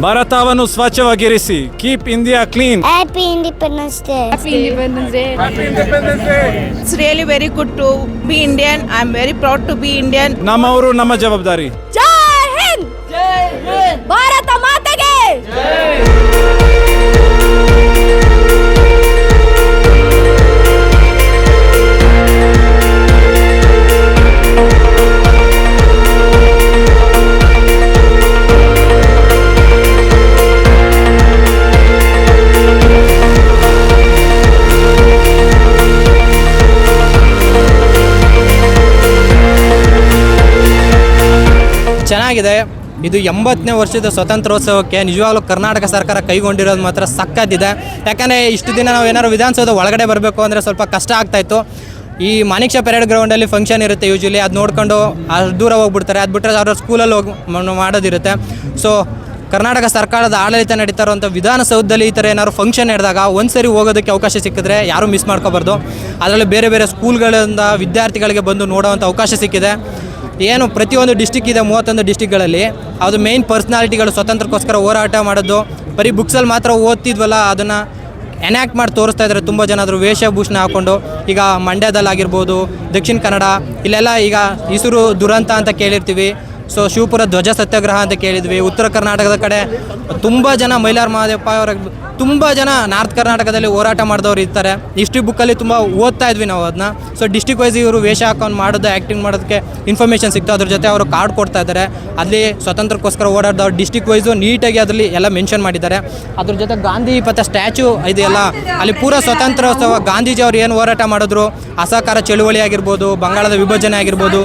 ಭಾರತವನ್ನು ಸ್ವಚ್ಛವಾಗಿರಿಸಿ. Keep India clean. Happy Independence Day. Happy Independence Day. Happy Independence Day. It's really very good to be Indian. I'm very proud to be Indian. ನಮ್ಮವರು ನಮ್ಮ ಜವಾಬ್ದಾರಿ. ಜೈ ಹಿಂದ್. ಜೈ ಹಿಂದ್. ಭಾರತ ಮಾತೆಗೆ ಜೈ. ಚೆನ್ನಾಗಿದೆ. ಇದು 80ನೇ ವರ್ಷದ ಸ್ವಾತಂತ್ರ್ಯೋತ್ಸವಕ್ಕೆ ನಿಜವಾಗ್ಲೂ ಕರ್ನಾಟಕ ಸರ್ಕಾರ ಕೈಗೊಂಡಿರೋದು ಮಾತ್ರ ಸಕ್ಕತ್ತಿದೆ. ಯಾಕಂದರೆ ಇಷ್ಟು ದಿನ ನಾವು ಏನಾದ್ರು ವಿಧಾನಸೌಧ ಒಳಗಡೆ ಬರಬೇಕು ಅಂದರೆ ಸ್ವಲ್ಪ ಕಷ್ಟ ಆಗ್ತಾಯಿತ್ತು. ಈ ಮಾಣಿಕ್ ಷಾ ಪೆರೇಡ್ ಗ್ರೌಂಡಲ್ಲಿ ಫಂಕ್ಷನ್ ಇರುತ್ತೆ ಯೂಶ್ವಲಿ, ಅದು ನೋಡ್ಕೊಂಡು ಅಷ್ಟು ದೂರ ಹೋಗ್ಬಿಡ್ತಾರೆ. ಅದು ಬಿಟ್ಟರೆ ಅವ್ರ ಸ್ಕೂಲಲ್ಲಿ ಹೋಗಿ ಮಾಡೋದಿರುತ್ತೆ. ಸೊ ಕರ್ನಾಟಕ ಸರ್ಕಾರದ ಆಡಳಿತ ನಡೀತಾ ಇರೋಂಥ ವಿಧಾನಸೌಧದಲ್ಲಿ ಈ ಥರ ಏನಾದ್ರು ಫಂಕ್ಷನ್ ನಡೆದಾಗ ಒಂದು ಸರಿ ಹೋಗೋದಕ್ಕೆ ಅವಕಾಶ ಸಿಕ್ಕಿದ್ರೆ ಯಾರೂ ಮಿಸ್ ಮಾಡ್ಕೋಬಾರ್ದು. ಅದರಲ್ಲಿ ಬೇರೆ ಬೇರೆ ಸ್ಕೂಲ್ಗಳಿಂದ ವಿದ್ಯಾರ್ಥಿಗಳಿಗೆ ಬಂದು ನೋಡೋವಂಥ ಅವಕಾಶ ಸಿಕ್ಕಿದೆ. ಏನು ಪ್ರತಿಯೊಂದು ಡಿಸ್ಟಿಕ್ ಇದೆ, 31 ಡಿಸ್ಟಿಕ್ಗಳಲ್ಲಿ. ಅದು ಮೇಯ್ನ್ ಪರ್ಸ್ನಾಲಿಟಿಗಳು ಸ್ವಾತಂತ್ರ್ಯಕ್ಕೋಸ್ಕರ ಹೋರಾಟ ಮಾಡೋದು. ಬರೀ ಬುಕ್ಸಲ್ಲಿ ಮಾತ್ರ ಓದ್ತಿದ್ವಲ್ಲ, ಅದನ್ನು ಎನ್ಯಾಕ್ಟ್ ಮಾಡಿ ತೋರಿಸ್ತಾ ಇದ್ದಾರೆ ತುಂಬ ಜನ. ಅದ್ರ ವೇಷಭೂಷಣ ಹಾಕ್ಕೊಂಡು ಈಗ ಮಂಡ್ಯದಲ್ಲಾಗಿರ್ಬೋದು, ದಕ್ಷಿಣ ಕನ್ನಡ ಇಲ್ಲೆಲ್ಲ ಈಗ ಈಸೂರು ದುರಂತ ಅಂತ ಕೇಳಿರ್ತೀವಿ. ಸೊ ಶಿವಪುರ ಧ್ವಜ ಸತ್ಯಾಗ್ರಹ ಅಂತ ಕೇಳಿದ್ವಿ. ಉತ್ತರ ಕರ್ನಾಟಕದ ಕಡೆ ತುಂಬ ಜನ ಮೈಲಾರ ಮಹದೇವಪ್ಪ ಅವರ ತುಂಬ ಜನ ನಾರ್ತ್ ಕರ್ನಾಟಕದಲ್ಲಿ ಹೋರಾಟ ಮಾಡಿದವ್ರು ಇರ್ತಾರೆ. ಹಿಸ್ಟ್ರಿ ಬುಕ್ಕಲ್ಲಿ ತುಂಬ ಓದ್ತಾ ಇದ್ವಿ ನಾವು ಅದನ್ನ. ಸೊ ಡಿಸ್ಟಿಕ್ ವೈಸ್ ಇವರು ವೇಷ ಹಾಕೊಂಡು ಮಾಡೋದು, ಆ್ಯಕ್ಟಿಂಗ್ ಮಾಡೋದಕ್ಕೆ ಇನ್ಫಾರ್ಮೇಷನ್ ಸಿಗ್ತು. ಅದ್ರ ಜೊತೆ ಅವರು ಕಾರ್ಡ್ ಕೊಡ್ತಾ ಇದ್ದಾರೆ. ಅಲ್ಲಿ ಸ್ವಾತಂತ್ರ್ಯಕ್ಕೋಸ್ಕರ ಓಡಾಡಿದವ್ರು ಡಿಸ್ಟಿಕ್ ವೈಸು ನೀಟಾಗಿ ಅದರಲ್ಲಿ ಎಲ್ಲ ಮೆನ್ಷನ್ ಮಾಡಿದ್ದಾರೆ. ಅದ್ರ ಜೊತೆ ಗಾಂಧಿ ಪಥ ಸ್ಟ್ಯಾಚು ಇದೆಯಲ್ಲ, ಅಲ್ಲಿ ಪೂರ ಸ್ವಾತಂತ್ರ್ಯೋತ್ಸವ ಗಾಂಧೀಜಿ ಅವ್ರು ಏನು ಹೋರಾಟ ಮಾಡಿದ್ರು, ಅಸಹಕಾರ ಚಳುವಳಿ ಆಗಿರ್ಬೋದು, ಬಂಗಾಳದ ವಿಭಜನೆ ಆಗಿರ್ಬೋದು,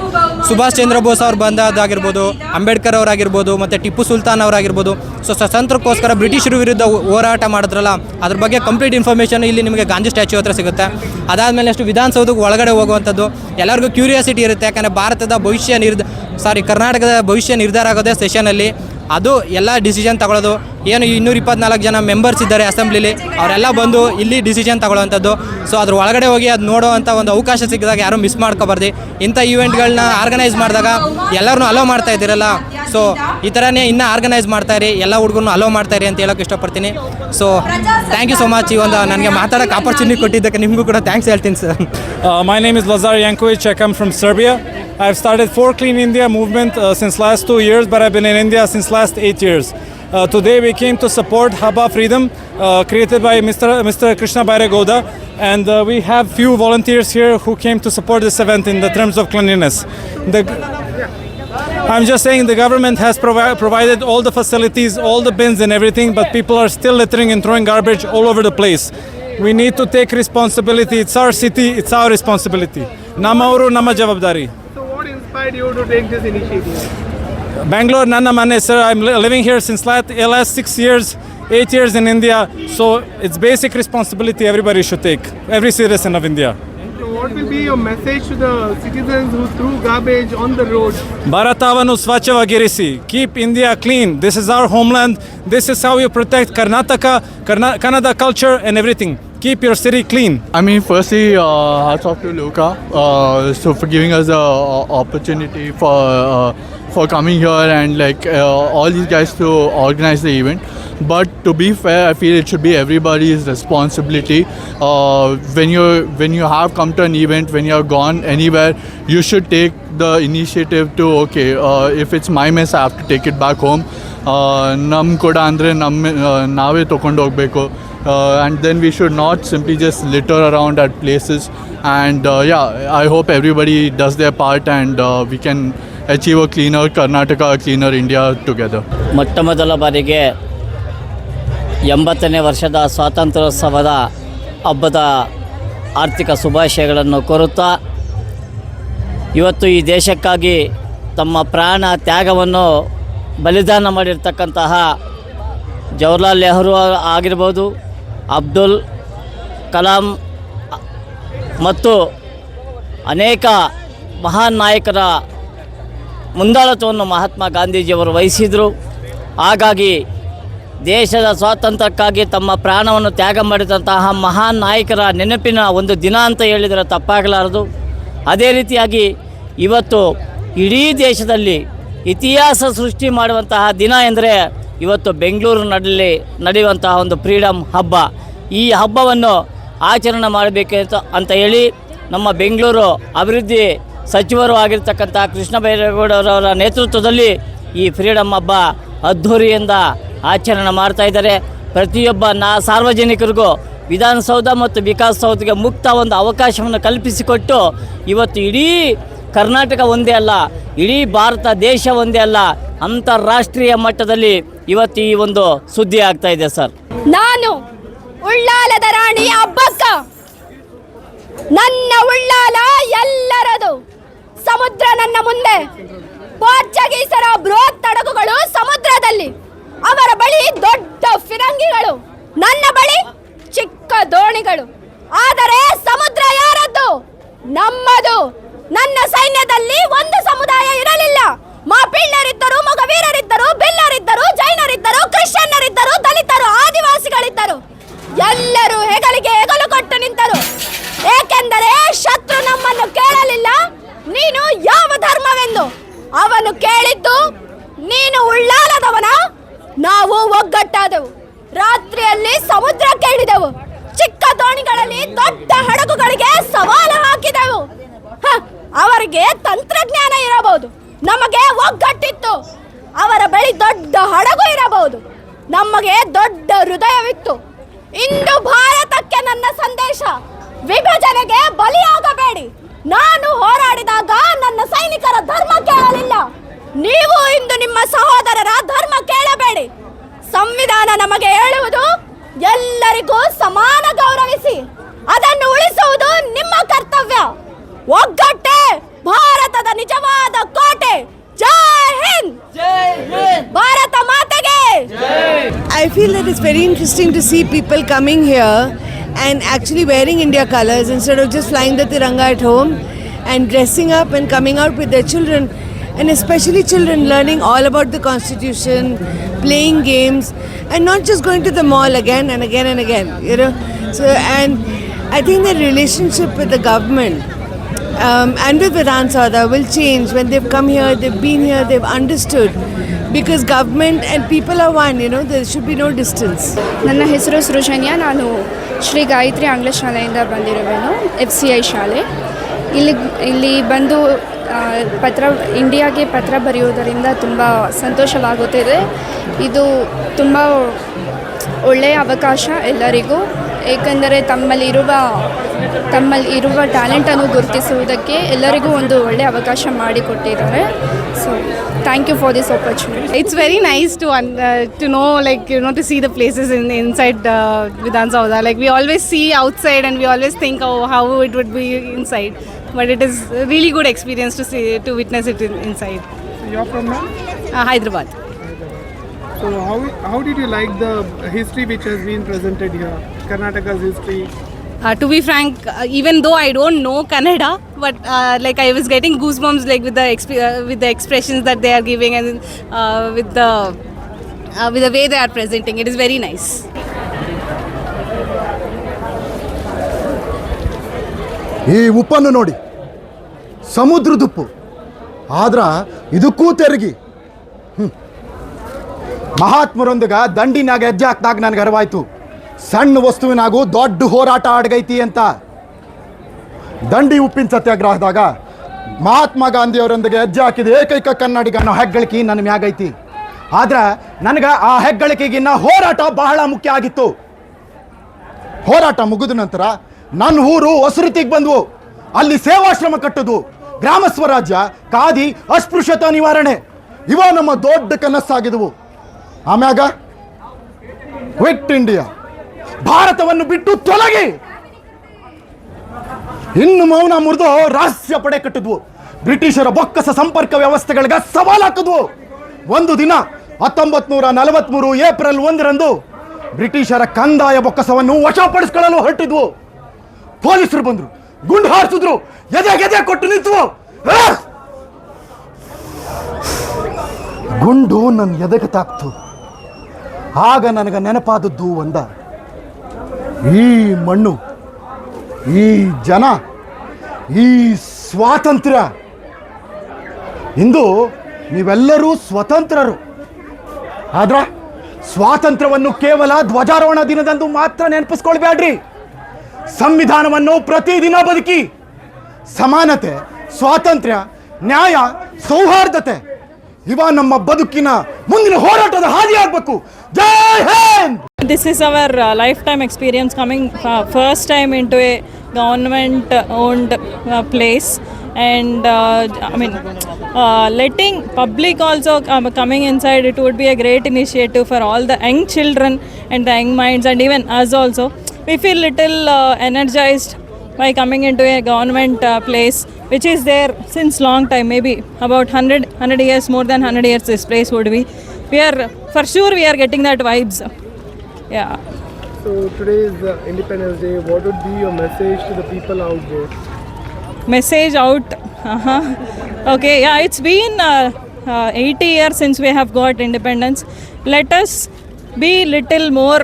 ಸುಭಾಷ್ ಚಂದ್ರ ಬೋಸ್ ಅವ್ರು ಬಂದಾಗಿರ್ಬೋದು, ಅಂಬೇಡ್ಕರ್ ಅವರಾಗಿರ್ಬೋದು, ಮತ್ತು ಟಿಪ್ಪು ಸುಲ್ತಾನ್ ಅವರಾಗಿರ್ಬೋದು. ಸೊ ಸ್ವಾತಂತ್ರ್ಯಕ್ಕೋಸ್ಕರ ಬ್ರಿಟಿಷರ ವಿರುದ್ಧ ಹೋರಾಟ ಮಾಡಿದ್ರಲ್ಲ, ಅದ್ರ ಬಗ್ಗೆ ಕಂಪ್ಲೀಟ್ ಇನ್ಫಾರ್ಮೇಷನ್ ಇಲ್ಲಿ ನಿಮಗೆ ಗಾಂಧಿ ಸ್ಟ್ಯಾಚ್ಯೂ ಹತ್ರ ಸಿಗುತ್ತೆ. ಅದಾದಮೇಲೆ ಅಷ್ಟು ವಿಧಾನಸೌಧಕ್ಕೆ ಒಳಗಡೆ ಹೋಗುವಂಥದ್ದು ಎಲ್ಲರಿಗೂ ಕ್ಯೂರಿಯಾಸಿಟಿ ಇರುತ್ತೆ. ಯಾಕಂದರೆ ಕರ್ನಾಟಕದ ಭವಿಷ್ಯ ನಿರ್ಧಾರ ಆಗೋದೇ ಸೆಷನಲ್ಲಿ. ಅದು ಎಲ್ಲ ಡಿಸಿಷನ್ ತಗೊಳ್ಳೋದು. ಏನು 224 ಜನ ಮೆಂಬರ್ಸ್ ಇದ್ದಾರೆ ಅಸೆಂಬ್ಲಿಲಿ, ಅವರೆಲ್ಲ ಬಂದು ಇಲ್ಲಿ ಡಿಸಿಷನ್ ತಗೊಳ್ಳೋವಂಥದ್ದು. ಸೊ ಅದ್ರ ಒಳಗಡೆ ಹೋಗಿ ಅದು ನೋಡೋವಂಥ ಒಂದು ಅವಕಾಶ ಸಿಕ್ಕಿದಾಗ ಯಾರೂ ಮಿಸ್ ಮಾಡ್ಕೋಬಾರ್ದು. ಇಂಥ ಈವೆಂಟ್ಗಳನ್ನ ಆರ್ಗನೈಸ್ ಮಾಡಿದಾಗ ಎಲ್ಲರನ್ನೂ ಅಲೋ ಮಾಡ್ತಾ ಇದ್ದೀರಲ್ಲ, ಸೊ ಈ ಥರನೇ ಇನ್ನೂ ಆರ್ಗನೈಸ್ ಮಾಡ್ತಾಯಿರಿ, ಎಲ್ಲ ಹುಡುಗರನ್ನು ಅಲೋ ಮಾಡ್ತಾಯಿರಿ ಅಂತ ಹೇಳೋಕ್ಕೆ ಇಷ್ಟಪಡ್ತೀನಿ. So thank you so much. ಈ ಒಂದು ನನಗೆ ಮಾತಾಡೋಕ್ಕೆ ಆಪರ್ಚುನಿಟಿ ಕೊಟ್ಟಿದ್ದಕ್ಕೆ ನಿಮಗೂ ಕೂಡ ಥ್ಯಾಂಕ್ಸ್ ಹೇಳ್ತೀನಿ sir. My name is Lazar Yankovic. I come from Serbia. I've started For Clean India movement since last 2 years, but I've been in India since last 8 years. Today we came to support Haba Freedom, created by Mr. Krishna Bairegowda, and we have few volunteers here who came to support this event in the terms of cleanliness. I'm just saying the government has provided all the facilities, all the bins and everything, but people are still littering and throwing garbage all over the place. We need to take responsibility. It's our city, it's our responsibility. Namauru Nama Javabdari. So what inspired you to take this initiative? Bangalore Nanna Mane, sir. I'm living here since last 6 years, 8 years in India. So it's basic responsibility everybody should take, every citizen of India. So what will be your message to the citizens who threw garbage on the road? ಭಾರತವನ್ನು ಸ್ವಚ್ಛವಾಗಿರಿಸಿ. Keep India clean. This is our homeland. This is how you protect Karnataka, Kannada culture and everything. Keep your city clean. I mean, firstly, hats off to Luca for giving us the opportunity for coming here and all these guys to organize the event. But to be fair, I feel it should be everybody's responsibility. When you have come to an event, when you have gone anywhere, you should take the initiative to if it's my mess, I have to take it back home. Nam koda andre nave tokondu hogbeku. And then we should not simply just litter around at places. And I hope everybody does their part and we can achieve a cleaner Karnataka, a cleaner India together. ಮೊಟ್ಟ ಮೊದಲ ಬಾರಿಗೆ 80ನೇ ವರ್ಷದ ಸ್ವಾತಂತ್ರ್ಯೋತ್ಸವದ ಹಬ್ಬದ ಆರ್ಥಿಕ ಶುಭಾಶಯಗಳನ್ನು ಕೋರುತ್ತಾ, ಇವತ್ತು ಈ ದೇಶಕ್ಕಾಗಿ ತಮ್ಮ ಪ್ರಾಣ ತ್ಯಾಗವನ್ನು ಬಲಿದಾನ ಮಾಡಿರ್ತಕ್ಕಂತಹ ಜವಾಹರ್ಲಾಲ್ ನೆಹರು ಆಗಿರ್ಬೋದು, ಅಬ್ದುಲ್ ಕಲಾಂ ಮತ್ತು ಅನೇಕ ಮಹಾನ್ ನಾಯಕರ ಮುಂದಾಳತ್ವವನ್ನು ಮಹಾತ್ಮ ಗಾಂಧೀಜಿಯವರು ವಹಿಸಿದರು. ಹಾಗಾಗಿ ದೇಶದ ಸ್ವಾತಂತ್ರ್ಯಕ್ಕಾಗಿ ತಮ್ಮ ಪ್ರಾಣವನ್ನು ತ್ಯಾಗ ಮಾಡಿದಂತಹ ಮಹಾನ್ ನಾಯಕರ ನೆನಪಿನ ಒಂದು ದಿನ ಅಂತ ಹೇಳಿದರೆ ತಪ್ಪಾಗಲಾರದು. ಅದೇ ರೀತಿಯಾಗಿ ಇವತ್ತು ಇಡೀ ದೇಶದಲ್ಲಿ ಇತಿಹಾಸ ಸೃಷ್ಟಿ ಮಾಡುವಂತಹ ದಿನ ಎಂದರೆ ಇವತ್ತು ಬೆಂಗಳೂರಿನಲ್ಲಿ ನಡೆಯುವಂತಹ ಒಂದು ಫ್ರೀಡಮ್ ಹಬ್ಬ. ಈ ಹಬ್ಬವನ್ನು ಆಚರಣೆ ಮಾಡಬೇಕು ಅಂತ ಹೇಳಿ ನಮ್ಮ ಬೆಂಗಳೂರು ಅಭಿವೃದ್ಧಿ ಸಚಿವರು ಆಗಿರ್ತಕ್ಕಂಥ ಕೃಷ್ಣ ಬೈರೇಗೌಡರವರ ನೇತೃತ್ವದಲ್ಲಿ ಈ ಫ್ರೀಡಮ್ ಹಬ್ಬ ಅದ್ಧೂರಿಯಿಂದ ಆಚರಣೆ ಮಾಡ್ತಾ ಇದ್ದಾರೆ. ಪ್ರತಿಯೊಬ್ಬ ಸಾರ್ವಜನಿಕರಿಗೂ ವಿಧಾನಸೌಧ ಮತ್ತು ವಿಕಾಸಸೌಧಕ್ಕೆ ಮುಕ್ತ ಒಂದು ಅವಕಾಶವನ್ನು ಕಲ್ಪಿಸಿಕೊಟ್ಟು ಇವತ್ತು ಇಡೀ ಕರ್ನಾಟಕ ಒಂದೇ ಅಲ್ಲ, ಇಡೀ ಭಾರತ ದೇಶ ಒಂದೇ ಅಲ್ಲ, ಅಂತಾರಾಷ್ಟ್ರೀಯ ಮಟ್ಟದಲ್ಲಿ ಇವತ್ತು ಈ ಒಂದು ಸುದ್ದಿ ಆಗ್ತಾ ಇದೆ ಸರ್. ನಾನು ಉಳ್ಳಾಲದ ರಾಣಿ ಅಬ್ಬಕ್ಕ, ನನ್ನ ಉಳ್ಳಾಲ ಎಲ್ಲರದು, ಸಮುದ್ರ ನನ್ನ ಮುಂದೆ, ಪೋರ್ಚುಗೀಸರ ಬೃಹತ್ ಹಡಗುಗಳು ಸಮುದ್ರದಲ್ಲಿ, ಅವರ ಬಳಿ ದೊಡ್ಡ ಫಿರಂಗಿಗಳು, ನನ್ನ ಬಳಿ ಚಿಕ್ಕ ದೋಣಿಗಳು. ಆದರೆ ಸಮುದ್ರ ಯಾರದ್ದು? ನಮ್ಮದು. ನನ್ನ ಸೈನ್ಯದಲ್ಲಿ ಒಂದು ಸಮುದಾಯ ಇರಲಿಲ್ಲ. ಮಾಪಿಳ್ಳರಿದ್ದರು, ಮೊಗವೀರರಿದ್ದರು, ಬಿಲ್ಲರಿದ್ದರು, ಜೈನರಿದ್ದರು, ಕ್ರಿಶ್ಚಿಯನ್ನರಿದ್ದರು, ದಲಿತರು, ಆದಿವಾಸಿಗಳಿದ್ದರು. ಎಲ್ಲರೂ ಹೆಗಲಿಗೆ ಹೆಗಲು ಕೊಟ್ಟು ನಿಂತರು. ಏಕೆಂದರೆ ಶತ್ರು ನಮ್ಮನ್ನು ಕೇಳಲಿಲ್ಲ, ನೀನು ಯಾವ ಧರ್ಮವೆಂದು. ಅವನು ಕೇಳಿದ್ದು, ನೀನು ಉಳ್ಳಾಲದವನ? ನಾವು ಒಗ್ಗಟ್ಟಾದೆವು. ರಾತ್ರಿಯಲ್ಲಿ ಸಮುದ್ರಕ್ಕೆ ಇಳಿದೆವು. ಚಿಕ್ಕ ದೋಣಿಗಳಲ್ಲಿ ದೊಡ್ಡ ಹಡಗುಗಳಿಗೆ ಸವಾಲು ಹಾಕಿದೆವು. ಅವರಿಗೆ ತಂತ್ರಜ್ಞಾನ ಇರಬಹುದು, ನಮಗೆ ಒಗ್ಗಟ್ಟಿತ್ತು. ಅವರ ಬಳಿ ದೊಡ್ಡ ಹಡಗು ಇರಬಹುದು, ನಮಗೆ ದೊಡ್ಡ ಹೃದಯವಿತ್ತು. ಇಂದು ಭಾರತಕ್ಕೆ ನನ್ನ ಸಂದೇಶ, ವಿಭಜನೆಗೆ ಬಲಿಯಾಗಬೇಡಿ. ನಾನು ಹೋರಾಡಿದಾಗ ನನ್ನ ಸೈನಿಕರ ಧರ್ಮ ಕೇಳಲಿಲ್ಲ, ನೀವು ಇಂದು ನಿಮ್ಮ ಸಹೋದರರ ಧರ್ಮ ಕೇಳಬೇಡಿ. ಸಂವಿಧಾನ ನಮಗೆ ಹೇಳುವುದು, ಎಲ್ಲರಿಗೂ ಸಮಾನ ಗೌರವಿಸಿ, ಅದನ್ನು ಉಳಿಸುವುದು ನಿಮ್ಮ ಕರ್ತವ್ಯ. ಒಗ್ಗಟ್ಟೆ ಭಾರತದ ನಿಜವಾದ ಕೋಟೆ. ಜೈ ಹಿಂದ್, ಭಾರತ ಮಾತೆಗೆ. I feel that it's very interesting to see people coming here and actually wearing India colors instead of just flying the Tiranga at home, and dressing up and coming out with their children, and especially children learning all about the Constitution, playing games, and not just going to the mall again and again and again, you know. So, and I think the relationship with the government and with Vidhan Saudha will change when they've come here, they've been here, they've understood, because government and people are one, you know, there should be no distance. ನನ್ನ ಹೆಸರು ಸೃಜನ್ಯ, ನಾನು ಶ್ರೀ ಗಾಯತ್ರಿ ಆಂಗ್ಲ ಶಾಲೆಯಿಂದ ಬಂದಿರುವೆನು, FCI ಶಾಲೆ. ಇಲ್ಲಿ ಬಂದು ಇಂಡಿಯಾಗೆ ಪತ್ರ ಬರೆಯುವುದರಿಂದ ತುಂಬ ಸಂತೋಷವಾಗುತ್ತಿದೆ. ಇದು ತುಂಬ ಒಳ್ಳೆಯ ಅವಕಾಶ ಎಲ್ಲರಿಗೂ, ಏಕೆಂದರೆ ತಮ್ಮಲ್ಲಿರುವ ಟ್ಯಾಲೆಂಟನ್ನು ಗುರುತಿಸುವುದಕ್ಕೆ ಎಲ್ಲರಿಗೂ ಒಂದು ಒಳ್ಳೆಯ ಅವಕಾಶ ಮಾಡಿಕೊಟ್ಟಿದ್ದಾರೆ. So thank you for this opportunity. It's very nice to know, like, you know, to see the places inside Vidhan Saudha. Like, we always see outside and we always think how it would be inside, but it is a really good experience to witness it inside. So you're from where? Hyderabad. So how did you like the history which has been presented here? Karnataka's history. To be frank, even though I don't know Kannada, but like I was getting goosebumps, like with the expressions that they are giving, and with the way they are presenting. It is very nice. ಈ ಉಪ್ಪನ್ನು ನೋಡಿ, ಸಮುದ್ರದುಪ್ಪು, ಆದ್ರೆ ಇದಕ್ಕೂ ತೆರಿಗೆ. ಮಹಾತ್ಮರೊಂದಿಗೆ ದಂಡಿನಾಗ ಹೆಜ್ಜೆ ಹಾಕಿದಾಗ ನನಗೆ ಅರಿವಾಯ್ತು, ಸಣ್ಣ ವಸ್ತುವಿನಾಗೂ ದೊಡ್ಡ ಹೋರಾಟ ಅಡಗೈತಿ ಅಂತ. ದಂಡಿ ಉಪ್ಪಿನ ಸತ್ಯಾಗ್ರಹದಾಗ ಮಹಾತ್ಮ ಗಾಂಧಿಯವರೊಂದಿಗೆ ಹೆಜ್ಜೆ ಹಾಕಿದ ಏಕೈಕ ಕನ್ನಡಿಗ ಅನ್ನೋ ಹೆಗ್ಗಳಿಕೆ ನನ್ನ ಮ್ಯಾಗೈತಿ. ಆದ್ರೆ ನನಗೆ ಆ ಹೆಗ್ಗಳಿಕೆಗಿನ್ನ ಹೋರಾಟ ಬಹಳ ಮುಖ್ಯ ಆಗಿತ್ತು. ಹೋರಾಟ ಮುಗಿದ ನಂತರ ನನ್ನ ಊರು ಹೊಸರೀತಿಗೆ ಬಂದವು. ಅಲ್ಲಿ ಸೇವಾಶ್ರಮ ಕಟ್ಟೋದು, ಗ್ರಾಮ ಸ್ವರಾಜ್ಯ, ಖಾದಿ, ಅಸ್ಪೃಶ್ಯತಾ ನಿವಾರಣೆ, ಇವ ನಮ್ಮ ದೊಡ್ಡ ಕನಸಾಗಿದವು. ಆಮ್ಯಾಗ ಕ್ವಿಟ್ ಇಂಡಿಯಾ, ಭಾರತವನ್ನು ಬಿಟ್ಟು ತೊಲಗಿ. ಇನ್ನು ಮೌನ ಮುರಿದು ರಹಸ್ಯ ಪಡೆ ಕಟ್ಟಿದ್ವು. ಬ್ರಿಟಿಷರ ಬೊಕ್ಕಸ ಸಂಪರ್ಕ ವ್ಯವಸ್ಥೆಗಳಿಗೆ ಸವಾಲು ಹಾಕಿದ್ವು. ಒಂದು ದಿನ 1943 ಏಪ್ರಿಲ್ 1ರಂದು ಬ್ರಿಟಿಷರ ಕಂದಾಯ ಬೊಕ್ಕಸವನ್ನು ವಶಪಡಿಸಿಕೊಳ್ಳಲು ಹೊರಟಿದ್ವು. ಪೊಲೀಸರು ಬಂದರು, ಗುಂಡು ಹಾರಿಸಿದ್ರು, ಎದೆ ಕೊಟ್ಟು ನಿಂತವು. ಗುಂಡು ನನ್ನ ಎದೆಗೆ ತಾಕ್ತು. ಆಗ ನನಗೆ ನೆನಪಾದದ್ದು ಒಂದ, ಈ ಮಣ್ಣು, ಈ ಜನ, ಈ ಸ್ವಾತಂತ್ರ್ಯ. ಇಂದು ನೀವೆಲ್ಲರೂ ಸ್ವತಂತ್ರರು, ಆದ್ರೆ ಸ್ವಾತಂತ್ರ್ಯವನ್ನು ಕೇವಲ ಧ್ವಜಾರೋಹಣ ದಿನದಂದು ಮಾತ್ರ ನೆನಪಿಸ್ಕೊಳ್ಬೇಡ್ರಿ. ಸಂವಿಧಾನವನ್ನು ಪ್ರತಿದಿನ ಬದುಕಿ. ಸಮಾನತೆ, ಸ್ವಾತಂತ್ರ್ಯ, ನ್ಯಾಯ, ಸೌಹಾರ್ದತೆ ಇವ ನಮ್ಮ ಬದುಕಿನ ಮುಂದಿನ ಹೋರಾಟದ ಹಾದಿಯಾಗಬೇಕು. ಜೈ Hind. This is our lifetime experience coming first time into a government owned place, and letting public also coming inside, it would be a great initiative for all the young children and the young minds, and even us also. We feel little energized by coming into a government place which is there since long time, maybe about 100 years, more than 100 years this place would be. We are for sure we are getting that vibes. Yeah. So today is Independence Day. What would be your message to the people out there? Message out. Okay, yeah, it's been 80 years since we have got independence. Let us be little more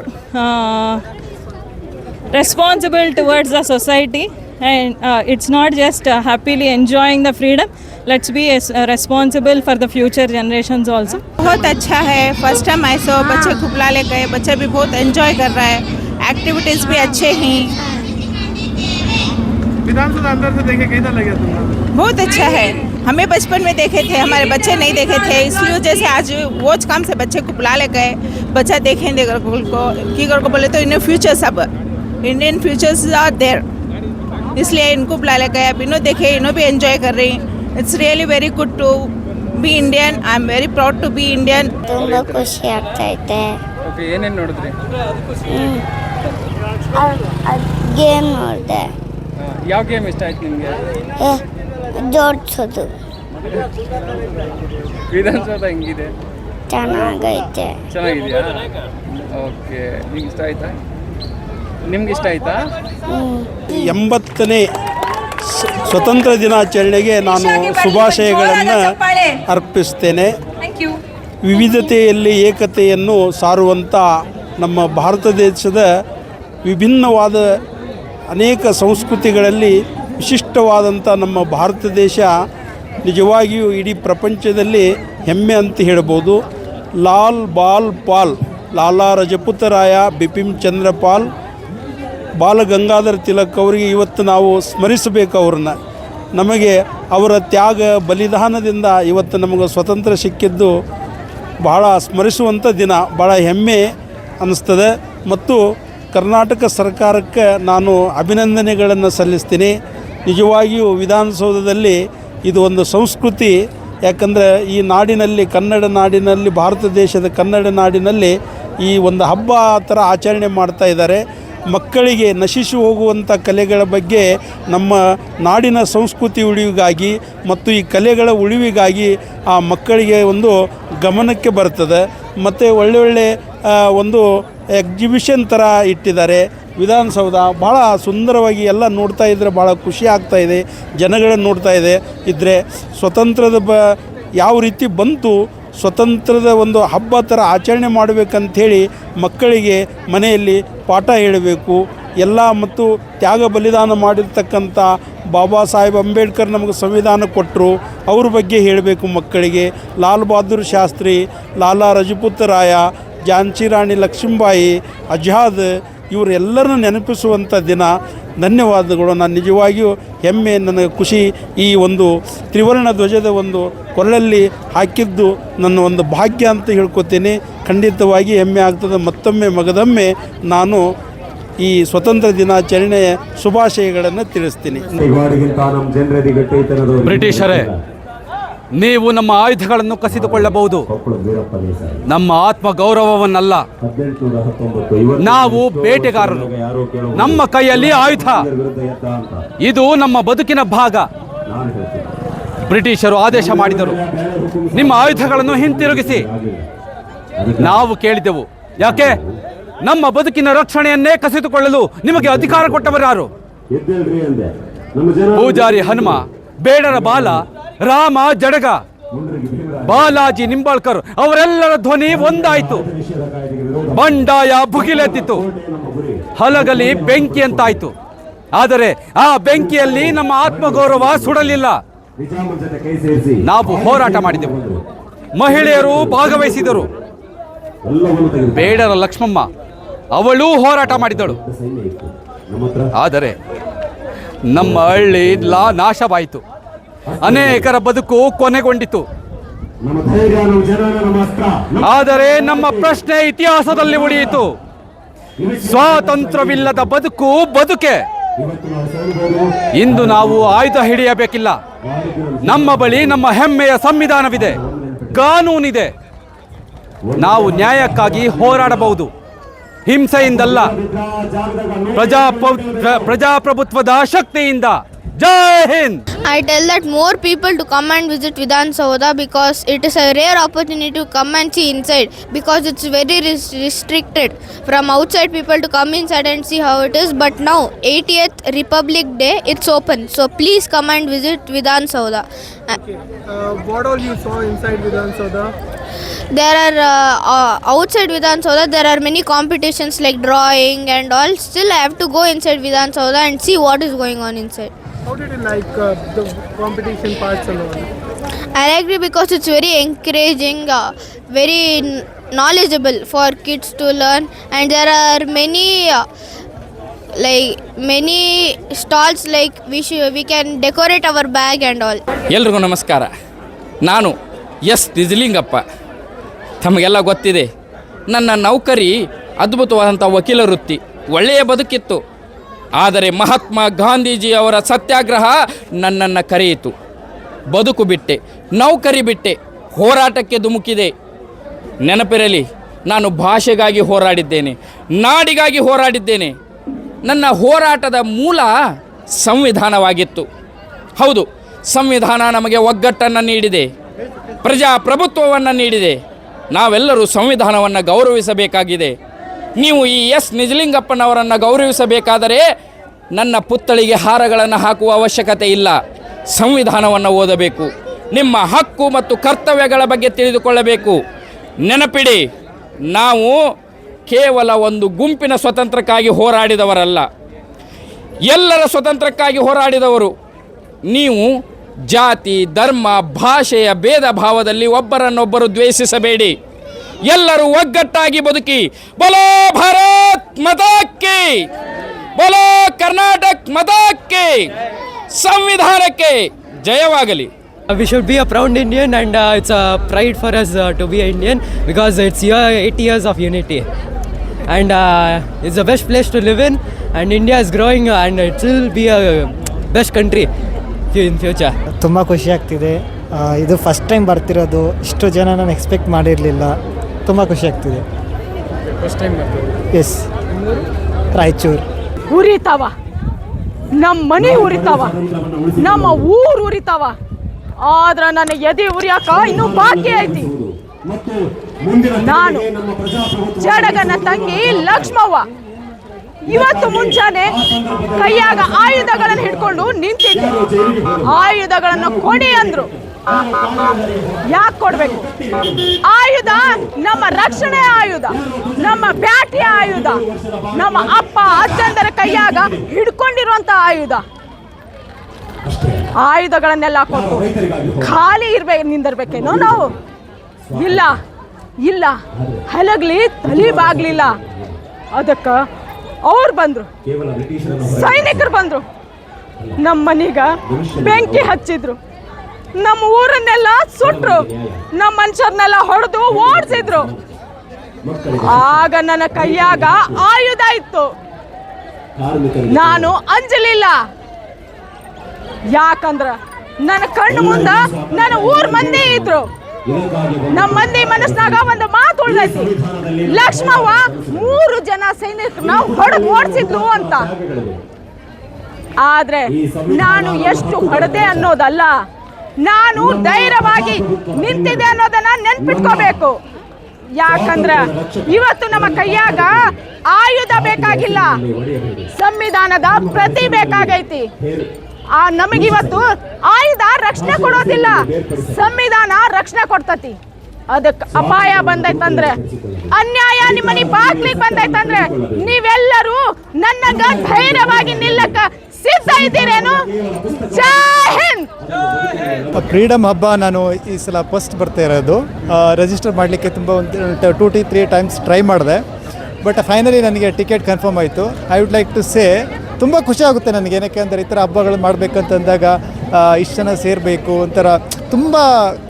responsible towards the society, and it's not just happily enjoying the freedom. Let's be responsible for the future generations also. बहुत अच्छा है. First time आए सो बच्चे घुपला ले गए. बच्चे भी बहुत एंजॉय कर रहा है. एक्टिविटीज़ भी अच्छे हैं. विधानसभा अंदर से देखे कैसा लगा तुमको? बहुत अच्छा है. हमें बचपन में देखे थे, हमारे बच्चे नहीं देखे थे, इसलिए जैसे आज वॉच काम से बच्चे को बुला ले गए. बच्चा देखें देकर को की कर को बोले तो इन्हें फ्यूचर सब इंडियन फ्यूचर्स आर देयर, इसलिए इनको बुला ले गए. अब इन्हों देखे, इन्हों भी एंजॉय कर रही. It's really very good to be Indian. I am very proud to be Indian. ತುಂಬ ಖುಷಿ ಆಗ್ತೈತೆ. ಓಕೆ, ಏನೇನು ನೋಡಿದ್ರಿ? ಗೇಮ್ ನೋಡಿದೆ. ಯಾವ ಗೇಮ್ ಇಷ್ಟ ಆಯ್ತು ನಿಮಗೆ? ಜೋಡಿಸೋದು. ವಿಧಾನಸೌಧ ಹೆಂಗಿದೆ? ಚೆನ್ನಾಗೈತೆ. ಚೆನ್ನಾಗಿದೆಯಾ? ಓಕೆ, ನಿಮ್ಗೆ ಇಷ್ಟ ಆಯ್ತಾ? ನಿಮ್ಗೆ ಇಷ್ಟ ಆಯ್ತಾ? 80ನೇ ಸ್ವತಂತ್ರ ದಿನಾಚರಣೆಗೆ ನಾನು ಶುಭಾಶಯಗಳನ್ನು ಅರ್ಪಿಸ್ತೇನೆ. ವಿವಿಧತೆಯಲ್ಲಿ ಏಕತೆಯನ್ನು ಸಾರುವಂಥ ನಮ್ಮ ಭಾರತ ದೇಶದ ವಿಭಿನ್ನವಾದ ಅನೇಕ ಸಂಸ್ಕೃತಿಗಳಲ್ಲಿ ವಿಶಿಷ್ಟವಾದಂಥ ನಮ್ಮ ಭಾರತ ದೇಶ ನಿಜವಾಗಿಯೂ ಇಡೀ ಪ್ರಪಂಚದಲ್ಲಿ ಹೆಮ್ಮೆ ಅಂತ ಹೇಳ್ಬೋದು. ಲಾಲ್ ಬಾಲ್ ಪಾಲ್, ಲಾಲಾ ಲಜಪತ್ ರಾಯ, ಬಿಪಿನ್ ಚಂದ್ರ ಪಾಲ್, ಬಾಲ ಗಂಗಾಧರ ತಿಲಕ್ ಅವರಿಗೆ ಇವತ್ತು ನಾವು ಸ್ಮರಿಸಬೇಕು. ಅವ್ರನ್ನ ನಮಗೆ ಅವರ ತ್ಯಾಗ ಬಲಿದಾನದಿಂದ ಇವತ್ತು ನಮಗೆ ಸ್ವತಂತ್ರ ಸಿಕ್ಕಿದ್ದು ಬಹಳ ಸ್ಮರಿಸುವಂಥ ದಿನ, ಭಾಳ ಹೆಮ್ಮೆ ಅನ್ನಿಸ್ತದೆ. ಮತ್ತು ಕರ್ನಾಟಕ ಸರ್ಕಾರಕ್ಕೆ ನಾನು ಅಭಿನಂದನೆಗಳನ್ನು ಸಲ್ಲಿಸ್ತೀನಿ. ನಿಜವಾಗಿಯೂ ವಿಧಾನಸೌಧದಲ್ಲಿ ಇದು ಒಂದು ಸಂಸ್ಕೃತಿ. ಯಾಕಂದರೆ ಈ ನಾಡಿನಲ್ಲಿ, ಕನ್ನಡ ನಾಡಿನಲ್ಲಿ, ಭಾರತ ದೇಶದ ಕನ್ನಡ ನಾಡಿನಲ್ಲಿ ಈ ಒಂದು ಹಬ್ಬ ಥರ ಆಚರಣೆ ಮಾಡ್ತಾ ಇದ್ದಾರೆ. ಮಕ್ಕಳಿಗೆ ನಶಿಸಿ ಹೋಗುವಂಥ ಕಲೆಗಳ ಬಗ್ಗೆ, ನಮ್ಮ ನಾಡಿನ ಸಂಸ್ಕೃತಿ ಉಳಿವಿಗಾಗಿ ಮತ್ತು ಈ ಕಲೆಗಳ ಉಳಿವಿಗಾಗಿ ಆ ಮಕ್ಕಳಿಗೆ ಒಂದು ಗಮನಕ್ಕೆ ಬರ್ತದೆ. ಮತ್ತು ಒಳ್ಳೊಳ್ಳೆ ಒಂದು ಎಕ್ಸಿಬಿಷನ್ ಥರ ಇಟ್ಟಿದ್ದಾರೆ. ವಿಧಾನಸೌಧ ಭಾಳ ಸುಂದರವಾಗಿ ಎಲ್ಲ ನೋಡ್ತಾ ಇದ್ದರೆ ಭಾಳ ಖುಷಿ ಆಗ್ತಾಯಿದೆ. ಜನಗಳನ್ನು ನೋಡ್ತಾ ಇದ್ದರೆ ಸ್ವತಂತ್ರದ ಯಾವ ರೀತಿ ಬಂತು, ಸ್ವತಂತ್ರದ ಒಂದು ಹಬ್ಬ ಥರ ಆಚರಣೆ ಮಾಡಬೇಕಂಥೇಳಿ ಮಕ್ಕಳಿಗೆ ಮನೆಯಲ್ಲಿ ಪಾಠ ಹೇಳಬೇಕು ಎಲ್ಲ. ಮತ್ತು ತ್ಯಾಗ ಬಲಿದಾನ ಮಾಡಿರ್ತಕ್ಕಂಥ ಬಾಬಾ ಸಾಹೇಬ್ ಅಂಬೇಡ್ಕರ್ ನಮಗೆ ಸಂವಿಧಾನ ಕೊಟ್ಟರು, ಅವ್ರ ಬಗ್ಗೆ ಹೇಳಬೇಕು ಮಕ್ಕಳಿಗೆ. ಲಾಲ್ ಬಹದ್ದೂರ್ ಶಾಸ್ತ್ರಿ, ಲಾಲಾ ಲಜಪತ್ ರಾಯ, ಝಾನ್ಸಿ ರಾಣಿ ಲಕ್ಷ್ಮೀಬಾಯಿ, ಆಜಾದ್, ಇವರೆಲ್ಲರನ್ನು ನೆನಪಿಸುವಂಥ ದಿನ. ಧನ್ಯವಾದಗಳು. ನಾನು ನಿಜವಾಗಿಯೂ ಹೆಮ್ಮೆ, ನನಗೆ ಖುಷಿ. ಈ ಒಂದು ತ್ರಿವರ್ಣ ಧ್ವಜದ ಒಂದು ಕೊರಳಲ್ಲಿ ಹಾಕಿದ್ದು ನನ್ನ ಒಂದು ಭಾಗ್ಯ ಅಂತ ಹೇಳ್ಕೊತೀನಿ. ಖಂಡಿತವಾಗಿ ಹೆಮ್ಮೆ ಆಗ್ತದೆ. ಮತ್ತೊಮ್ಮೆ ಮಗದೊಮ್ಮೆ ನಾನು ಈ ಸ್ವತಂತ್ರ ದಿನಾಚರಣೆಯ ಶುಭಾಶಯಗಳನ್ನು ತಿಳಿಸ್ತೀನಿ. ಬ್ರಿಟಿಷರೇ, ನೀವು ನಮ್ಮ ಆಯುಧಗಳನ್ನು ಕಸಿದುಕೊಳ್ಳಬಹುದು, ನಮ್ಮ ಆತ್ಮ ಗೌರವವನ್ನಲ್ಲ. ನಾವು ಬೇಟೆಗಾರರು, ನಮ್ಮ ಕೈಯಲ್ಲಿ ಆಯುಧ. ಇದು ನಮ್ಮ ಬದುಕಿನ ಭಾಗ. ಬ್ರಿಟಿಷರು ಆದೇಶ ಮಾಡಿದರು, ನಿಮ್ಮ ಆಯುಧಗಳನ್ನು ಹಿಂತಿರುಗಿಸಿ. ನಾವು ಕೇಳಿದೆವು, ಯಾಕೆ? ನಮ್ಮ ಬದುಕಿನ ರಕ್ಷಣೆಯನ್ನೇ ಕಸಿದುಕೊಳ್ಳಲು ನಿಮಗೆ ಅಧಿಕಾರ ಕೊಟ್ಟವರು ಯಾರು? ಪೂಜಾರಿ ಹನುಮ, ಬೇಡರ ಬಾಲ, ರಾಮ ಜಡಗ, ಬಾಲಾಜಿ ನಿಂಬಾಳ್ಕರ್ ಅವರೆಲ್ಲರ ಧ್ವನಿ ಒಂದಾಯಿತು. ಬಂಡಾಯ ಭುಗಿಲೆದ್ದಿತು, ಹಲಗಲಿ ಬೆಂಕಿ ಅಂತಾಯಿತು. ಆದರೆ ಆ ಬೆಂಕಿಯಲ್ಲಿ ನಮ್ಮ ಆತ್ಮಗೌರವ ಸುಡಲಿಲ್ಲ. ನಾವು ಹೋರಾಟ ಮಾಡಿದೆವು, ಮಹಿಳೆಯರು ಭಾಗವಹಿಸಿದರು. ಬೇಡರ ಲಕ್ಷ್ಮಮ್ಮ ಅವಳೂ ಹೋರಾಟ ಮಾಡಿದಳು. ಆದರೆ ನಮ್ಮ ಹಳ್ಳಿ ನಾಶವಾಯಿತು, ಅನೇಕರ ಬದುಕು ಕೊನೆಗೊಂಡಿತು. ಆದರೆ ನಮ್ಮ ಪ್ರಶ್ನೆ ಇತಿಹಾಸದಲ್ಲಿ ಉಳಿಯಿತು. ಸ್ವಾತಂತ್ರ್ಯವಿಲ್ಲದ ಬದುಕೆ. ಇಂದು ನಾವು ಆಯುಧ ಹಿಡಿಯಬೇಕಿಲ್ಲ. ನಮ್ಮ ಬಳಿ ನಮ್ಮ ಹೆಮ್ಮೆಯ ಸಂವಿಧಾನವಿದೆ, ಕಾನೂನಿದೆ. ನಾವು ನ್ಯಾಯಕ್ಕಾಗಿ ಹೋರಾಡಬಹುದು, ಹಿಂಸೆಯಿಂದಲ್ಲ, ಪ್ರಜಾಪ್ರಭುತ್ವದ ಶಕ್ತಿಯಿಂದ. ಜೈ Hind. I tell that more people to come and visit Vidhan Soudha because it is a rare opportunity to come and see inside, because it's very restricted from outside people to come inside and see how it is. But now 80th Republic Day, it's open, so please come and visit Vidhan Soudha. What all you saw inside Vidhan Soudha? There are outside Vidhan Soudha there are many competitions like drawing and all. Still I have to go inside Vidhan Soudha and see what is going on inside. How did you like the competition parts alone? I like it because it's very encouraging, very knowledgeable for kids to learn, and there are many stalls like we can decorate our bag and all. ಎಲ್ರಿಗೂ ನಮಸ್ಕಾರ. ನಾನು S Nijalingappa. ತಮಗೆಲ್ಲ ಗೊತ್ತಿದೆ, ನನ್ನ ನೌಕರಿ ಅದ್ಭುತವಾದಂಥ ವಕೀಲ ವೃತ್ತಿ, ಒಳ್ಳೆಯ ಬದುಕಿತ್ತು. ಆದರೆ ಮಹಾತ್ಮ ಗಾಂಧೀಜಿ ಅವರ ಸತ್ಯಾಗ್ರಹ ನನ್ನನ್ನು ಕರೆಯಿತು. ಬದುಕು ಬಿಟ್ಟೆ, ನೌಕರಿ ಬಿಟ್ಟೆ, ಹೋರಾಟಕ್ಕೆ ಧುಮುಕಿದೆ. ನೆನಪಿರಲಿ, ನಾನು ಭಾಷೆಗಾಗಿ ಹೋರಾಡಿದ್ದೇನೆ, ನಾಡಿಗಾಗಿ ಹೋರಾಡಿದ್ದೇನೆ. ನನ್ನ ಹೋರಾಟದ ಮೂಲ ಸಂವಿಧಾನವಾಗಿತ್ತು. ಹೌದು, ಸಂವಿಧಾನ ನಮಗೆ ಒಗ್ಗಟ್ಟನ್ನು ನೀಡಿದೆ, ಪ್ರಜಾಪ್ರಭುತ್ವವನ್ನು ನೀಡಿದೆ. ನಾವೆಲ್ಲರೂ ಸಂವಿಧಾನವನ್ನು ಗೌರವಿಸಬೇಕಾಗಿದೆ. ನೀವು ಈ ಎಸ್ ನಿಜಲಿಂಗಪ್ಪನವರನ್ನು ಗೌರವಿಸಬೇಕಾದರೆ ನನ್ನ ಪುತ್ಥಳಿಗೆ ಹಾರಗಳನ್ನು ಹಾಕುವ ಅವಶ್ಯಕತೆ ಇಲ್ಲ. ಸಂವಿಧಾನವನ್ನು ಓದಬೇಕು, ನಿಮ್ಮ ಹಕ್ಕು ಮತ್ತು ಕರ್ತವ್ಯಗಳ ಬಗ್ಗೆ ತಿಳಿದುಕೊಳ್ಳಬೇಕು. ನೆನಪಿಡಿ, ನಾವು ಕೇವಲ ಒಂದು ಗುಂಪಿನ ಸ್ವತಂತ್ರಕ್ಕಾಗಿ ಹೋರಾಡಿದವರಲ್ಲ, ಎಲ್ಲರ ಸ್ವತಂತ್ರಕ್ಕಾಗಿ ಹೋರಾಡಿದವರು. ನೀವು ಜಾತಿ, ಧರ್ಮ, ಭಾಷೆಯ ಭೇದ ಭಾವದಲ್ಲಿ ಒಬ್ಬರನ್ನೊಬ್ಬರು ದ್ವೇಷಿಸಬೇಡಿ. ಎಲ್ಲರೂ ಒಗ್ಗಟ್ಟಾಗಿ ಬದುಕಿ. ಬೋಲೋ ಭಾರತ್ ಮಾತಾ ಕಿ, ಬೋಲೋ ಕರ್ನಾಟಕ ಮಾತಾ ಕಿ, ಸಂವಿಧಾನಕ್ಕೆ ಜಯವಾಗಲಿ. We should be a proud Indian, and it's a pride for us to be an Indian, because it's 80 years of unity, and it's the best place to live in, and India is growing, and it will be a best country in future. ತುಂಬ ಖುಷಿ ಆಗ್ತಿದೆ. ಇದು first time ಬರ್ತಿರೋದು, ಇಷ್ಟು ಜನ ನಾನು expect ಮಾಡಿರಲಿಲ್ಲ. ತುಂಬ ಖುಷಿ ಆಗ್ತಿದೆ. ಫಸ್ಟ್ ಟೈಮ್ ಎಸ್, ರಾಯಚೂರು. ಉರಿತಾವ, ನಮ್ಮ ಮನೆ ಉರಿತಾವ, ನಮ್ಮ ಊರು ಉರಿತಾವ. ಆದ್ರೆ ನನ್ನ ಎದೆ ಉರಿಯಾಕ ಇನ್ನೂ ಬಾಕಿ ಐತಿ. ನಾನು ಜಡಗನ ತಂಗಿ ಲಕ್ಷ್ಮವ್ವ ಇವತ್ತು ಮುಂಜಾನೆ ಕೈಯಾಗ ಆಯುಧಗಳನ್ನು ಹಿಡ್ಕೊಂಡು ನಿಂತಿದ್ದೆ. ಆಯುಧಗಳನ್ನು ಕೊಡಿ ಅಂದ್ರು. ಯಾಕೆ ಕೊಡ್ಬೇಕು? ಆಯುಧ ನಮ್ಮ ರಕ್ಷಣೆ ಆಯುಧ, ನಮ್ಮ ಬ್ಯಾಟಿಯ ಆಯುಧ, ನಮ್ಮ ಅಪ್ಪ ಅಜ್ಜಂದರ ಕೈಯಾಗ ಹಿಡ್ಕೊಂಡಿರುವಂತ ಆಯುಧ. ಆಯುಧಗಳನ್ನೆಲ್ಲ ಕೊಟ್ಟು ಖಾಲಿ ನಿಂದಿರ್ಬೇಕೇನೋ ನಾವು? ಇಲ್ಲ ಇಲ್ಲ, ಹಲಗ್ಲಿ ತಲಿಬಾಗ್ಲಿಲ್ಲ. ಅದಕ್ಕೆ ಅವ್ರು ಬಂದ್ರು, ಸೈನಿಕರು ಬಂದ್ರು, ನಮ್ಮ ಮನೆಗ ಬೆಂಕಿ ಹಚ್ಚಿದ್ರು, ನಮ್ಮ ಊರನ್ನೆಲ್ಲ ಸುಟ್ರು, ನಮ್ಮ ಮನುಷ್ಯರನ್ನೆಲ್ಲ ಹೊಡೆದು ಓಡಿಸಿದ್ರು. ಆಗ ನನ್ನ ಕೈಯಾಗ ಆಯುಧ ಇತ್ತು, ನಾನು ಅಂಜಲಿಲ್ಲ. ಯಾಕಂದ್ರ ನನ್ನ ಕಣ್ಣು ಮುಂದ ನನ್ನ ಊರ್ ಮಂದಿ ಇದ್ರು. ನಮ್ಮ ಮಂದಿ ಮನಸ್ನಾಗ ಒಂದು ಮಾತು ಉಳ್ದೈತಿ, ಲಕ್ಷ್ಮವ್ವ 3 ಜನ ಸೈನಿಕರನ್ನ ಹೊಡೆದು ಓಡಿಸಿದ್ರು ಅಂತ. ಆದ್ರೆ ನಾನು ಎಷ್ಟು ಹೊಡೆದೆ ಅನ್ನೋದಲ್ಲ, ನಾನು ಧೈರ್ಯವಾಗಿ ನಿಂತಿದೆ ಅನ್ನೋದನ್ನ ನೆನ್ಪಿಟ್ಕೋಬೇಕು. ಯಾಕಂದ್ರ ಇವತ್ತು ನಮ್ಮ ಕೈಯಾಗ ಆಯುಧ ಬೇಕಾಗಿಲ್ಲ, ಸಂವಿಧಾನದ ಪ್ರತಿ ಬೇಕಾಗೈತಿ. ನಮಗಿವತ್ತು ಆಯುಧ ರಕ್ಷಣೆ ಕೊಡೋದಿಲ್ಲ, ಸಂವಿಧಾನ ರಕ್ಷಣೆ ಕೊಡ್ತತಿ. ಅದಕ್ಕೆ ಅಪಾಯ ಬಂದೈತಂದ್ರೆ, ಅನ್ಯಾಯ ನಿಮ್ಮನಿ ಬಾಗ್ಲಿಗೆ ಬಂದೈತಂದ್ರೆ ನೀವೆಲ್ಲರೂ ನನ್ನಂಗ ಧೈರ್ಯವಾಗಿ ನಿಲ್ಲಕ್ಕ ಸಿದ್ಧ ಇದ್ದೀರೇನು? ಜೈ ಹಿಂದ್. ಫ್ರೀಡಮ್ ಹಬ್ಬ ನಾನು ಈ ಸಲ ಫಸ್ಟ್ ಬರ್ತಾ ಇರೋದು. ರಿಜಿಸ್ಟರ್ ಮಾಡಲಿಕ್ಕೆ ತುಂಬ ಒಂದು 2-3 ಟೈಮ್ಸ್ ಟ್ರೈ ಮಾಡಿದೆ, ಬಟ್ ಫೈನಲಿ ನನಗೆ ಟಿಕೆಟ್ ಕನ್ಫರ್ಮ್ ಆಯಿತು. I would like to say ತುಂಬ ಖುಷಿ ಆಗುತ್ತೆ ನನಗೆ, ಏನಕ್ಕೆ ಅಂದರೆ ಈ ಥರ ಹಬ್ಬಗಳು ಮಾಡಬೇಕಂತಂದಾಗ ಇಷ್ಟು ಜನ ಸೇರಬೇಕು, ಒಂಥರ ತುಂಬ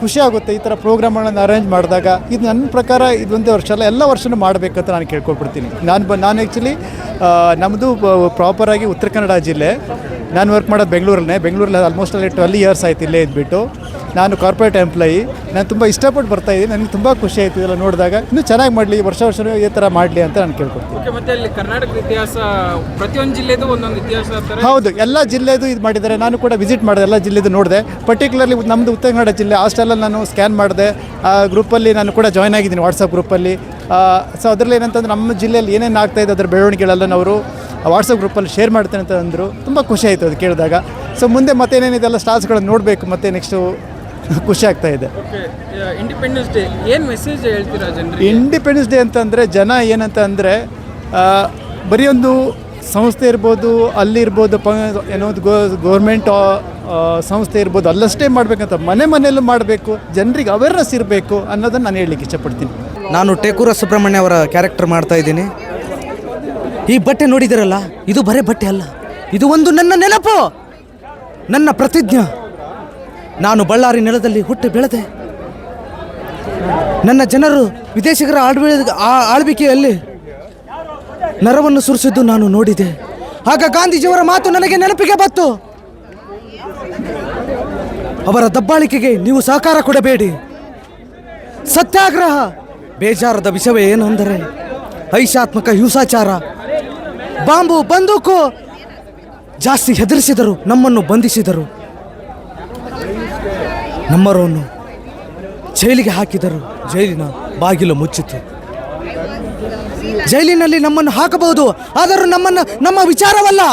ಖುಷಿ ಆಗುತ್ತೆ ಈ ಥರ ಪ್ರೋಗ್ರಾಮ್ಗಳನ್ನು ಅರೇಂಜ್ ಮಾಡಿದಾಗ. ಇದು ನನ್ನ ಪ್ರಕಾರ ಇದೊಂದೇ ವರ್ಷ ಅಲ್ಲ, ಎಲ್ಲ ವರ್ಷವೂ ಮಾಡಬೇಕಂತ ನಾನು ಕೇಳ್ಕೊಳ್ಬಿಡ್ತೀನಿ. ನಾನು ಆ್ಯಕ್ಚುಲಿ ನಮ್ಮದು ಪ್ರಾಪರಾಗಿ ಉತ್ತರ ಕನ್ನಡ ಜಿಲ್ಲೆ. ನಾನು ವರ್ಕ್ ಮಾಡೋದು ಬೆಂಗಳೂರಲ್ಲಿ ಆಲ್ಮೋಸ್ಟ್ ಅಲ್ಲಿ 12 ಇಯರ್ಸ್ ಆಯ್ತು ಇಲ್ಲೇ ಇದ್ಬಿಟ್ಟು. ನಾನು ಕಾರ್ಪೊರೇಟ್ ಎಂಪ್ಲಾಯಿ. ನಾನು ತುಂಬ ಇಷ್ಟಪಟ್ಟು ಬರ್ತಾಯಿದ್ದೀನಿ. ನನಗೆ ತುಂಬ ಖುಷಿ ಆಯಿತು ಇದೆಲ್ಲ ನೋಡಿದಾಗ. ಇನ್ನೂ ಚೆನ್ನಾಗಿ ಮಾಡಲಿ, ವರ್ಷ ಇದೇ ಥರ ಮಾಡಲಿ ಅಂತ ನಾನು ಕೇಳ್ಕೊಳ್ತೀನಿ. ಮತ್ತೆ ಅಲ್ಲಿ ಕರ್ನಾಟಕದ ಇತಿಹಾಸ ಪ್ರತಿಯೊಂದು ಜಿಲ್ಲೆದು ಒಂದೊಂದು ಇತಿಹಾಸ. ಹೌದು, ಎಲ್ಲ ಜಿಲ್ಲೆದು ಇದು ಮಾಡಿದ್ದಾರೆ. ನಾನು ಕೂಡ ವಿಸಿಟ್ ಮಾಡಿದೆ, ಎಲ್ಲ ಜಿಲ್ಲೆದು ನೋಡಿದೆ. ಪರ್ಟಿಕ್ಯುಲರ್ಲಿ ನಮ್ಮದು ಉತ್ತರ ಕನ್ನಡ ಜಿಲ್ಲೆ ಹಾಸ್ಟೆಲಲ್ಲಿ ನಾನು ಸ್ಕ್ಯಾನ್ ಮಾಡಿದೆ. ಆ ಗ್ರೂಪಲ್ಲಿ ನಾನು ಕೂಡ ಜಾಯ್ನ್ ಆಗಿದ್ದೀನಿ, ವಾಟ್ಸಪ್ ಗ್ರೂಪಲ್ಲಿ. ಸೊ ಅದರಲ್ಲಿ ಏನಂತಂದ್ರೆ ನಮ್ಮ ಜಿಲ್ಲೆಯಲ್ಲಿ ಏನೇನು ಆಗ್ತಾಯಿದೆ ಅದರ ಬೆಳವಣಿಗೆಗಳೆಲ್ಲ ಅವರು ವಾಟ್ಸಪ್ ಗ್ರೂಪಲ್ಲಿ ಶೇರ್ ಮಾಡ್ತೇನೆ ಅಂತ ಅಂದರು. ತುಂಬ ಖುಷಿ ಆಯಿತು ಅದು ಕೇಳಿದಾಗ. ಸೊ ಮುಂದೆ ಮತ್ತೇನೇನಿದೆಲ್ಲ ಸ್ಟಾರ್ಸ್ಗಳನ್ನು ನೋಡಬೇಕು, ಮತ್ತು ನೆಕ್ಸ್ಟು ಖುಷಿ ಆಗ್ತಾ ಇದೆ. ಇಂಡಿಪೆಂಡೆನ್ಸ್ ಡೇ ಏನು ಮೆಸೇಜ್ ಹೇಳ್ತೀರಾ ಜನರಿಗೆ? ಇಂಡಿಪೆಂಡೆನ್ಸ್ ಡೇ ಅಂತಂದರೆ ಜನ ಏನಂತ ಅಂದರೆ ಬರೀ ಒಂದು ಸಂಸ್ಥೆ ಇರ್ಬೋದು, ಅಲ್ಲಿರ್ಬೋದು, ಏನೋ ಒಂದು ಗೌರ್ಮೆಂಟ್ ಸಂಸ್ಥೆ ಇರ್ಬೋದು, ಅಲ್ಲಷ್ಟೇ ಮಾಡಬೇಕಂತ ಮನೆಯಲ್ಲೂ ಮಾಡಬೇಕು, ಜನರಿಗೆ ಅವೇರ್ನೆಸ್ ಇರಬೇಕು ಅನ್ನೋದನ್ನು ನಾನು ಹೇಳಲಿಕ್ಕೆ ಇಷ್ಟಪಡ್ತೀನಿ. ನಾನು ಟೇಕೂರ ಸುಬ್ರಹ್ಮಣ್ಯ ಅವರ ಕ್ಯಾರೆಕ್ಟರ್ ಮಾಡ್ತಾ ಇದ್ದೀನಿ. ಈ ಬಟ್ಟೆ ನೋಡಿದಿರಲ್ಲ, ಇದು ಬರೇ ಬಟ್ಟೆ ಅಲ್ಲ, ಇದು ಒಂದು ನನ್ನ ನೆನಪು, ನನ್ನ ಪ್ರತಿಜ್ಞೆ. ನಾನು ಬಳ್ಳಾರಿ ನೆಲದಲ್ಲಿ ಹುಟ್ಟಿ ಬೆಳೆದೆ. ನನ್ನ ಜನರು ವಿದೇಶಿಗರ ಆಳ್ವಿಕೆಯಲ್ಲಿ ನರವನ್ನು ಸುರಿಸಿದ್ದು ನಾನು ನೋಡಿದೆ. ಆಗ ಗಾಂಧೀಜಿಯವರ ಮಾತು ನನಗೆ ನೆನಪಿಗೆ ಬಂತು. ಅವರ ದಬ್ಬಾಳಿಕೆಗೆ ನೀವು ಸಹಕಾರ ಕೊಡಬೇಡಿ. ಸತ್ಯಾಗ್ರಹ. ಬೇಜಾರದ ವಿಷಯವೇ ಏನೆಂದರೆ ಐಷಾತ್ಮಕ ಹಿಂಸಾಚಾರ, ಬಾಂಬು ಬಂದೂಕು ಜಾಸ್ತಿ ಹೆದರಿಸಿದರು, ನಮ್ಮನ್ನು ಬಂಧಿಸಿದರು, ನಮ್ಮವರನ್ನು ಜೈಲಿಗೆ ಹಾಕಿದರು. ಜೈಲಿನ ಬಾಗಿಲು ಮುಚ್ಚಿತು. ಜೈಲಿನಲ್ಲಿ ನಮ್ಮನ್ನು ಹಾಕಬಹುದು, ಆದರೂ ನಮ್ಮ ವಿಚಾರವಲ್ಲ.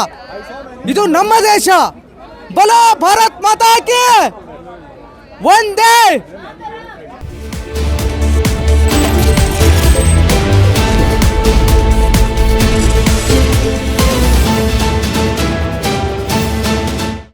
ಇದು ನಮ್ಮ ದೇಶ. ಬಲ ಭಾರತ್ ಮಾತಾ ಕಿ ಒಂದೇ.